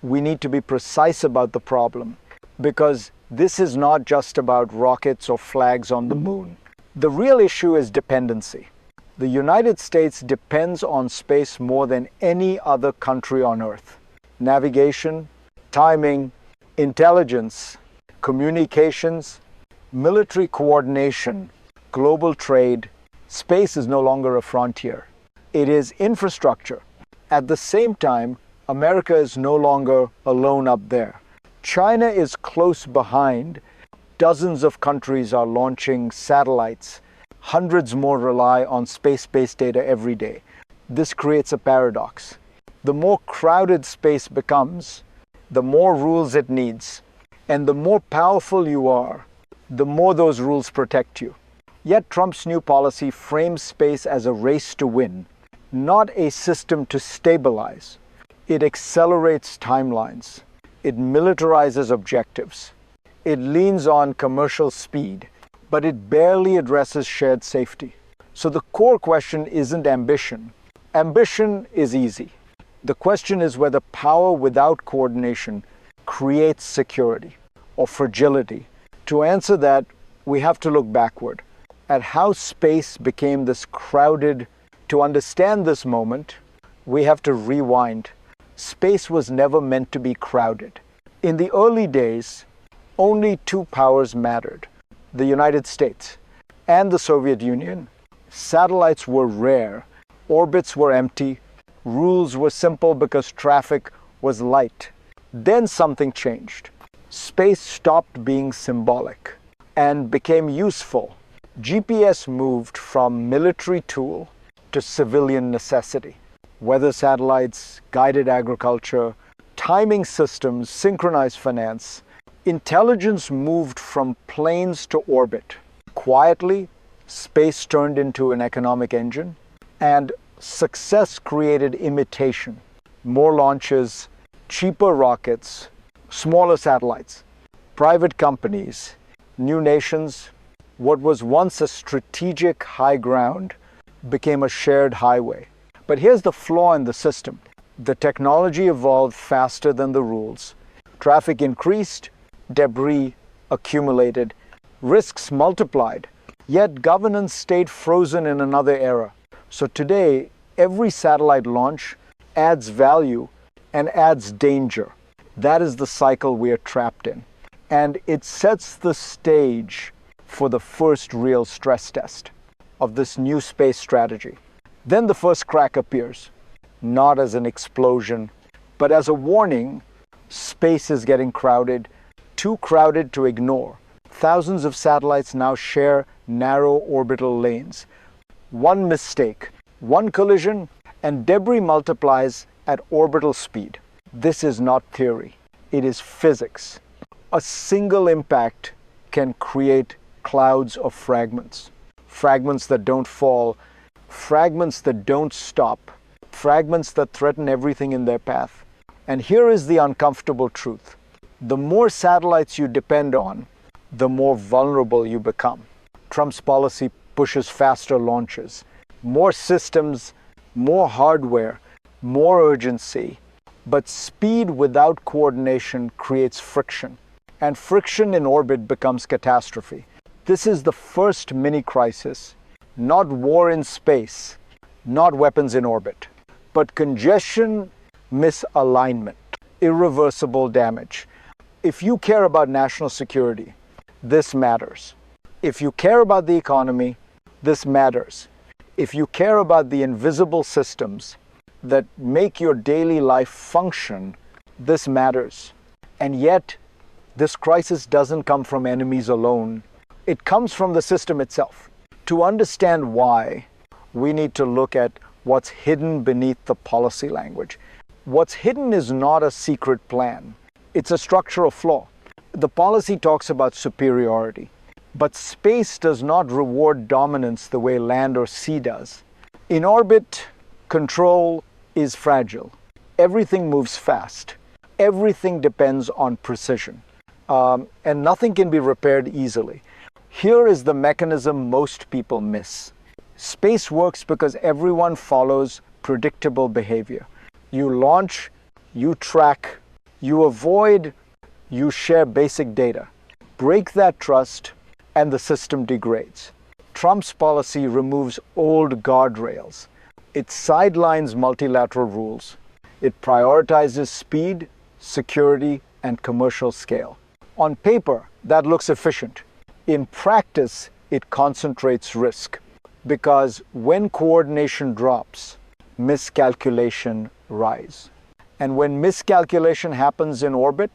we need to be precise about the problem, because this is not just about rockets or flags on the moon. The real issue is dependency. The United States depends on space more than any other country on Earth. Navigation, timing, intelligence, communications, military coordination, global trade. Space is no longer a frontier. It is infrastructure. At the same time, America is no longer alone up there. China is close behind. Dozens of countries are launching satellites. Hundreds more rely on space-based data every day. This creates a paradox. The more crowded space becomes, the more rules it needs. And the more powerful you are, the more those rules protect you. Yet Trump's new policy frames space as a race to win, not a system to stabilize. It accelerates timelines. It militarizes objectives. It leans on commercial speed, but it barely addresses shared safety. So the core question isn't ambition. Ambition is easy. The question is whether power without coordination creates security or fragility. To answer that, we have to look backward at how space became this crowded. To understand this moment, we have to rewind. Space was never meant to be crowded. In the early days, only two powers mattered: the United States and the Soviet Union. Satellites were rare, orbits were empty, rules were simple because traffic was light. Then something changed. Space stopped being symbolic and became useful. GPS moved from military tool to civilian necessity. Weather satellites, guided agriculture, timing systems, synchronized finance. Intelligence moved from planes to orbit. Quietly, space turned into an economic engine, and success created imitation. More launches, cheaper rockets, smaller satellites, private companies, new nations. What was once a strategic high ground became a shared highway. But here's the flaw in the system. The technology evolved faster than the rules. Traffic increased, debris accumulated, risks multiplied, yet governance stayed frozen in another era. So today, every satellite launch adds value and adds danger. That is the cycle we are trapped in. And it sets the stage for the first real stress test of this new space strategy. Then the first crack appears, not as an explosion, but as a warning. Space is getting crowded, too crowded to ignore. Thousands of satellites now share narrow orbital lanes. One mistake, one collision, and debris multiplies at orbital speed. This is not theory, it is physics. A single impact can create clouds of fragments. Fragments that don't fall, fragments that don't stop, fragments that threaten everything in their path. And here is the uncomfortable truth. The more satellites you depend on, the more vulnerable you become. Trump's policy pushes faster launches, more systems, more hardware, more urgency. But speed without coordination creates friction, and friction in orbit becomes catastrophe. This is the first mini-crisis, not war in space, not weapons in orbit, but congestion, misalignment, irreversible damage. If you care about national security, this matters. If you care about the economy, this matters. If you care about the invisible systems that make your daily life function, this matters. And yet, this crisis doesn't come from enemies alone. It comes from the system itself. To understand why, we need to look at what's hidden beneath the policy language. What's hidden is not a secret plan. It's a structural flaw. The policy talks about superiority, but space does not reward dominance the way land or sea does. In orbit, control is fragile. Everything moves fast. Everything depends on precision. And nothing can be repaired easily. Here is the mechanism most people miss. Space works because everyone follows predictable behavior. You launch, you track, You avoid, you share basic data. Break that trust, and the system degrades. Trump's policy removes old guardrails. It sidelines multilateral rules. It prioritizes speed, security, and commercial scale. On paper, that looks efficient. In practice, it concentrates risk. Because when coordination drops, miscalculation rise. And when miscalculation happens in orbit,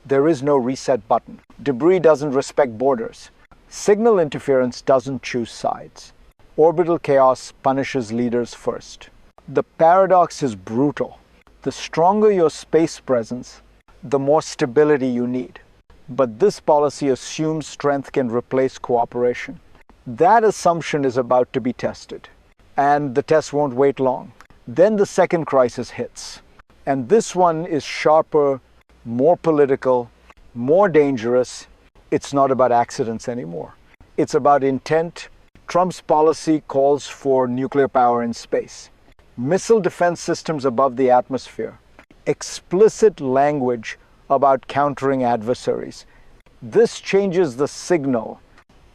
there is no reset button. Debris doesn't respect borders. Signal interference doesn't choose sides. Orbital chaos punishes leaders first. The paradox is brutal. The stronger your space presence, the more stability you need. But this policy assumes strength can replace cooperation. That assumption is about to be tested, and the test won't wait long. Then the second crisis hits, and this one is sharper, more political, more dangerous. It's not about accidents anymore. It's about intent. Trump's policy calls for nuclear power in space, missile defense systems above the atmosphere, explicit language about countering adversaries. This changes the signal.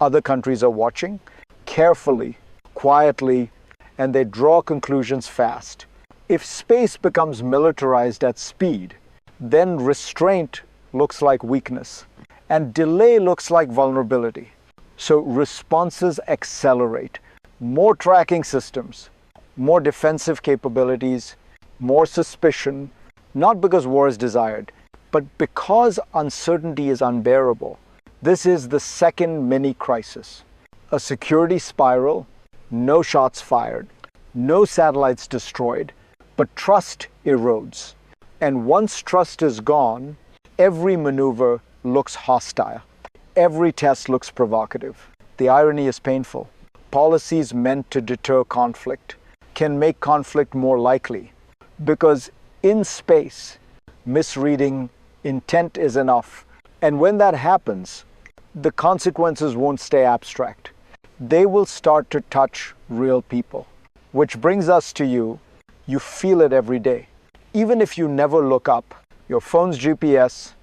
Other countries are watching carefully, quietly, and they draw conclusions fast. If space becomes militarized at speed, then restraint looks like weakness, and delay looks like vulnerability. So responses accelerate. More tracking systems, more defensive capabilities, more suspicion, not because war is desired, but because uncertainty is unbearable. This is the second mini crisis. A security spiral, no shots fired, no satellites destroyed, but trust erodes. And once trust is gone, every maneuver looks hostile. Every test looks provocative. The irony is painful. Policies meant to deter conflict can make conflict more likely, because in space, misreading intent is enough. And when that happens, the consequences won't stay abstract. They will start to touch real people. Which brings us to you. You feel it every day. Even if you never look up, your phone's GPS,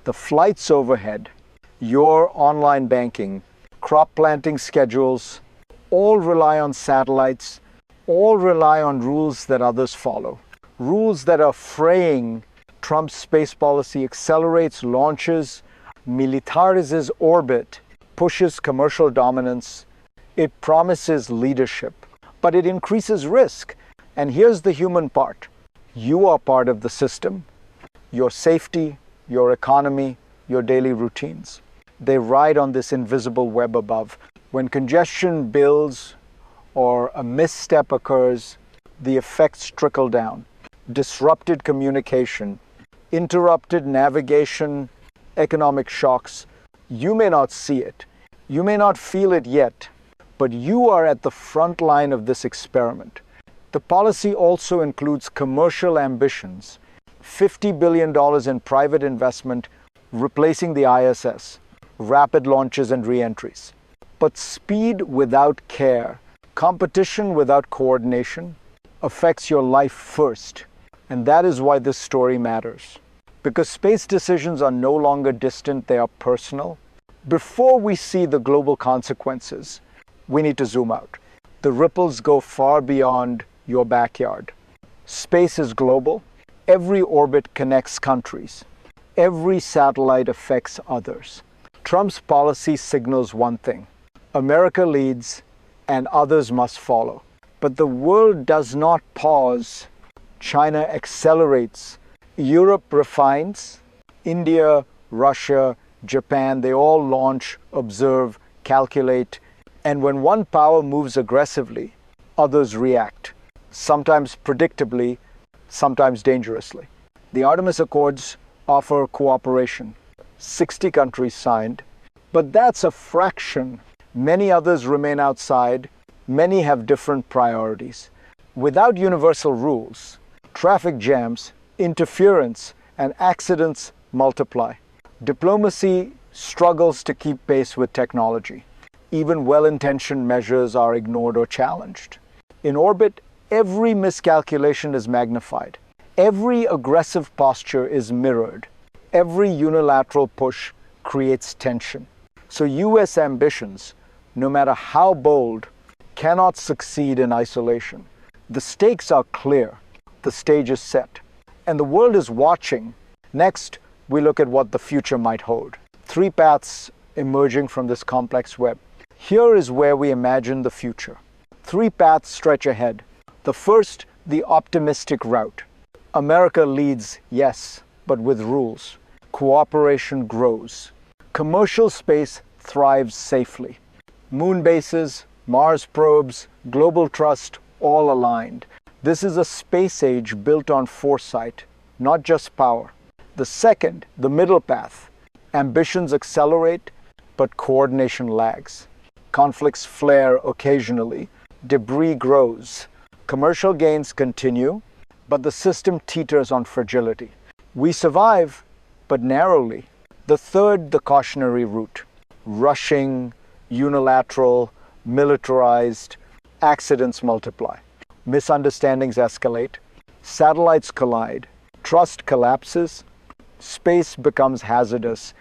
the flights overhead, your online banking, crop planting schedules, all rely on satellites, all rely on rules that others follow. Rules that are fraying. Trump's space policy accelerates launches, militarizes orbit, pushes commercial dominance. It promises leadership, but it increases risk. And here's the human part. You are part of the system. Your safety, your economy, your daily routines. They ride on this invisible web above. When congestion builds or a misstep occurs, the effects trickle down. Disrupted communication, interrupted navigation, economic shocks. You may not see it. You may not feel it yet, but you are at the front line of this experiment. The policy also includes commercial ambitions, $50 billion in private investment replacing the ISS, rapid launches and re-entries. But speed without care, competition without coordination, affects your life first. And that is why this story matters. Because space decisions are no longer distant, they are personal. Before we see the global consequences, we need to zoom out. The ripples go far beyond your backyard. Space is global. Every orbit connects countries. Every satellite affects others. Trump's policy signals one thing. America leads and others must follow. But the world does not pause. China accelerates. Europe refines. India, Russia, Japan, they all launch, observe, calculate. And when one power moves aggressively, others react. Sometimes predictably, sometimes dangerously. The Artemis Accords offer cooperation. 60 countries signed. But that's a fraction. Many others remain outside. Many have different priorities. Without universal rules, traffic jams, interference, and accidents multiply. Diplomacy struggles to keep pace with technology. Even well-intentioned measures are ignored or challenged. In orbit, every miscalculation is magnified. Every aggressive posture is mirrored. Every unilateral push creates tension. So US ambitions, no matter how bold, cannot succeed in isolation. The stakes are clear. The stage is set. And the world is watching. Next, we look at what the future might hold. 3 paths emerging from this complex web. Here is where we imagine the future. 3 paths stretch ahead. The first, the optimistic route. America leads, yes, but with rules. Cooperation grows. Commercial space thrives safely. Moon bases, Mars probes, global trust, all aligned. This is a space age built on foresight, not just power. The second, the middle path. Ambitions accelerate, but coordination lags. Conflicts flare occasionally. Debris grows. Commercial gains continue, but the system teeters on fragility. We survive, but narrowly. The third, the cautionary route. Rushing, unilateral, militarized, accidents multiply. Misunderstandings escalate. Satellites collide. Trust collapses. Space becomes hazardous.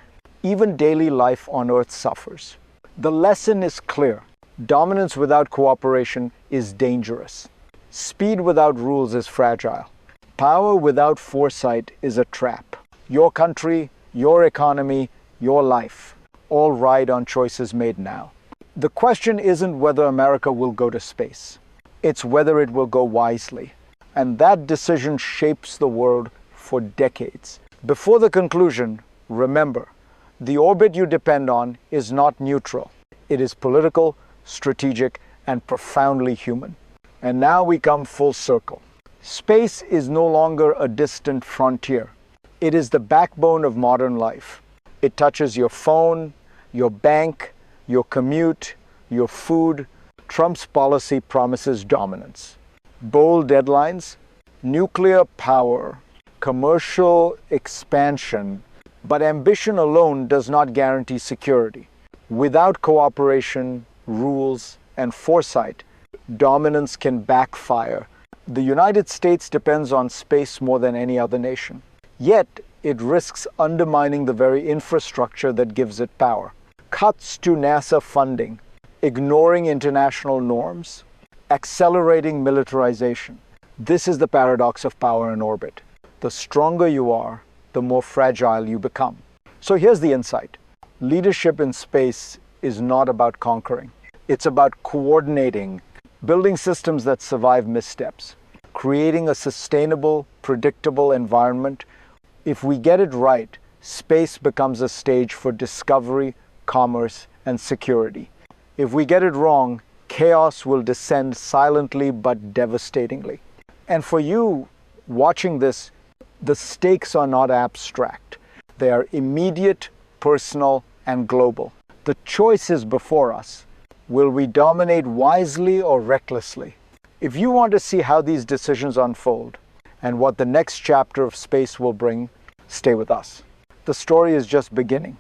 Even daily life on Earth suffers. The lesson is clear. Dominance without cooperation is dangerous. Speed without rules is fragile. Power without foresight is a trap. Your country, your economy, your life, all ride on choices made now. The question isn't whether America will go to space. It's whether it will go wisely. And that decision shapes the world for decades. Before the conclusion, remember, the orbit you depend on is not neutral. It is political, strategic, and profoundly human. And now we come full circle. Space is no longer a distant frontier. It is the backbone of modern life. It touches your phone, your bank, your commute, your food. Trump's policy promises dominance. Bold deadlines, nuclear power, commercial expansion, but ambition alone does not guarantee security. Without cooperation, rules, and foresight, dominance can backfire. The United States depends on space more than any other nation. Yet, it risks undermining the very infrastructure that gives it power. Cuts to NASA funding, ignoring international norms, accelerating militarization. This is the paradox of power in orbit. The stronger you are, the more fragile you become. So here's the insight. Leadership in space is not about conquering. It's about coordinating, building systems that survive missteps, creating a sustainable, predictable environment. If we get it right, space becomes a stage for discovery, commerce, and security. If we get it wrong, chaos will descend silently but devastatingly. And for you watching this, the stakes are not abstract. They are immediate, personal, and global. The choice is before us. Will we dominate wisely or recklessly? If you want to see how these decisions unfold and what the next chapter of space will bring, stay with us. The story is just beginning.